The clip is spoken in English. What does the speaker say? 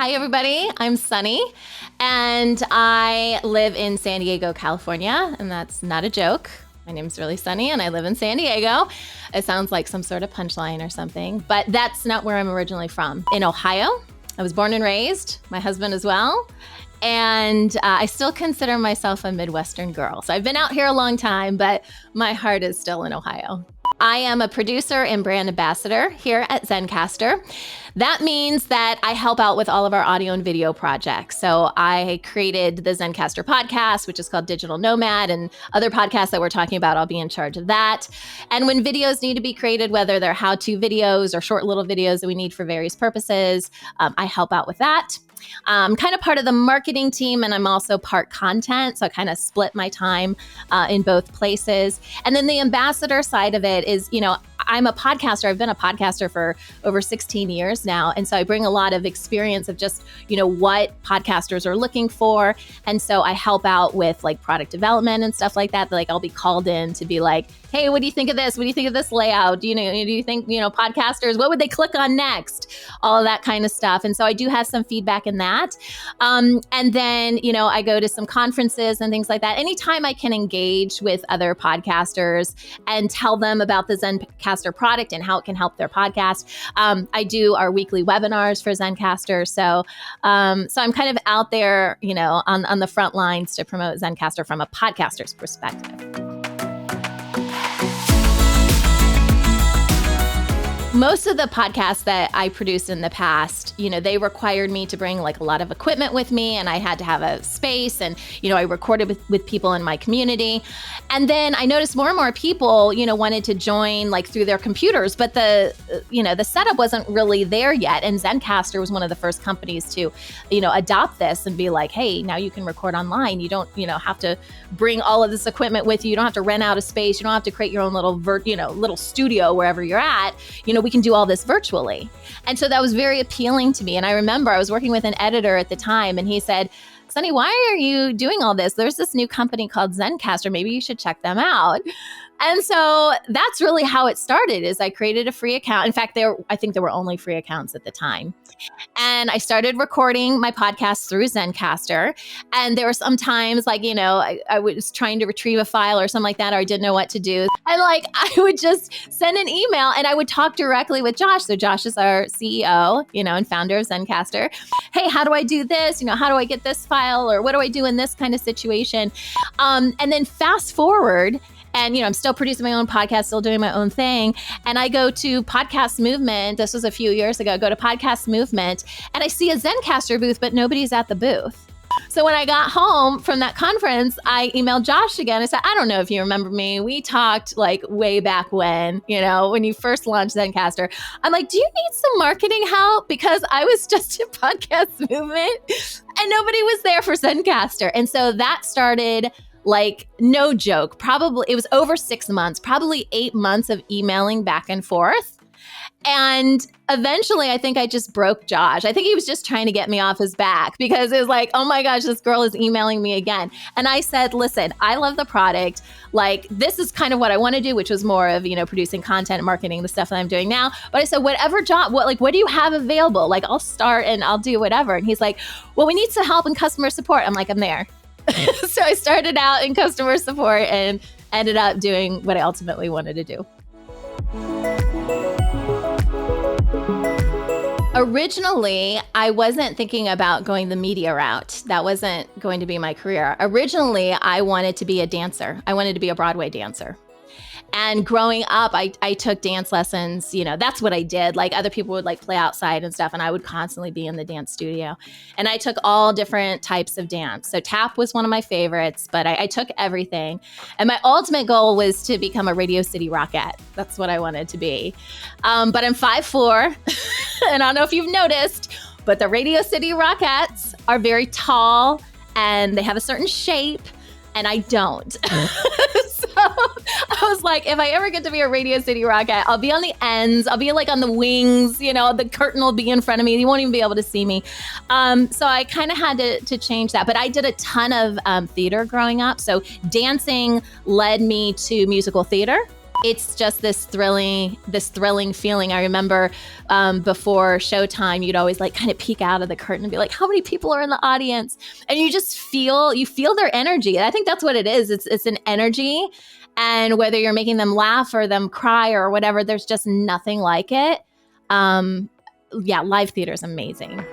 Hi, everybody. I'm Sunny, and I live in San Diego, California, and that's not a joke. My name's really Sunny, and I live in San Diego. It sounds like some sort of punchline or something, but that's not where I'm originally from. In Ohio, I was born and raised, my husband as well, and I still consider myself a Midwestern girl. So I've been out here a long time, but my heart is still in Ohio. I am a producer and brand ambassador here at Zencastr. That means that I help out with all of our audio and video projects. So I created the Zencastr podcast, which is called Digital Nomad, and other podcasts that we're talking about, I'll be in charge of that. And when videos need to be created, whether they're how-to videos or short little videos that we need for various purposes, I help out with that. I'm kind of part of the marketing team, and I'm also part content. So I kind of split my time in both places. And then the ambassador side of it is, I'm a podcaster. I've been a podcaster for over 16 years now. And so I bring a lot of experience of just, what podcasters are looking for. And so I help out with like product development and stuff like that. Like I'll be called in to be like, hey, what do you think of this? What do you think of this layout? Do you think, podcasters, what would they click on next? All of that kind of stuff. And so I do have some feedback in that. And then, I go to some conferences and things like that. Anytime I can engage with other podcasters and tell them about the Zencastr product and how it can help their podcast. I do our weekly webinars for Zencastr. So I'm kind of out there, on the front lines to promote Zencastr from a podcaster's perspective. Most of the podcasts that I produced in the past, they required me to bring like a lot of equipment with me, and I had to have a space, and, I recorded with people in my community. And then I noticed more and more people, wanted to join like through their computers, but the setup wasn't really there yet. And Zencastr was one of the first companies to, adopt this and be like, hey, now you can record online. You don't, have to bring all of this equipment with you. You don't have to rent out a space. You don't have to create your own little, little studio wherever you're at. We can do all this virtually. And so that was very appealing to me. And I remember I was working with an editor at the time, and he said, Sunny, why are you doing all this? There's this new company called Zencastr. Maybe you should check them out. And so that's really how it started, is I created a free account. In fact, I think there were only free accounts at the time. And I started recording my podcast through Zencastr. And there were some times like, I was trying to retrieve a file or something like that, or I didn't know what to do. And like, I would just send an email and I would talk directly with Josh. So Josh is our CEO, and founder of Zencastr. Hey, how do I do this? How do I get this file? Or what do I do in this kind of situation? And then fast forward, and, I'm still producing my own podcast, still doing my own thing. And I go to Podcast Movement. This was a few years ago. I go to Podcast Movement and I see a Zencastr booth, but nobody's at the booth. So when I got home from that conference, I emailed Josh again. I said, I don't know if you remember me. We talked like way back when you first launched Zencastr. I'm like, do you need some marketing help? Because I was just in Podcast Movement and nobody was there for Zencastr. And so that started, like, no joke, probably it was over 6 months, probably 8 months of emailing back and forth. And eventually, I think I just broke Josh. I think he was just trying to get me off his back, because it was like, oh my gosh, this girl is emailing me again. And I said, listen, I love the product. Like, this is kind of what I want to do, which was more of, producing content and marketing, the stuff that I'm doing now. But I said, whatever job, what do you have available? Like, I'll start and I'll do whatever. And he's like, well, we need some help in customer support. I'm like, I'm there. So I started out in customer support and ended up doing what I ultimately wanted to do. Originally, I wasn't thinking about going the media route. That wasn't going to be my career. Originally, I wanted to be a dancer. I wanted to be a Broadway dancer. And growing up, I took dance lessons. That's what I did. Like, other people would like play outside and stuff, and I would constantly be in the dance studio. And I took all different types of dance. So tap was one of my favorites, but I took everything. And my ultimate goal was to become a Radio City Rockette. That's what I wanted to be. But I'm 5'4", and I don't know if you've noticed, but the Radio City Rockettes are very tall, and they have a certain shape, and I don't. So I was like, if I ever get to be a Radio City Rockette, I'll be on the ends. I'll be like on the wings, the curtain will be in front of me. You won't even be able to see me. So I kind of had to change that. But I did a ton of theater growing up. So dancing led me to musical theater. It's just this thrilling feeling. I remember before showtime, you'd always like kind of peek out of the curtain and be like, how many people are in the audience? And you just feel their energy. I think that's what it is. It's an energy. And whether you're making them laugh or them cry or whatever, there's just nothing like it. Yeah, live theater is amazing.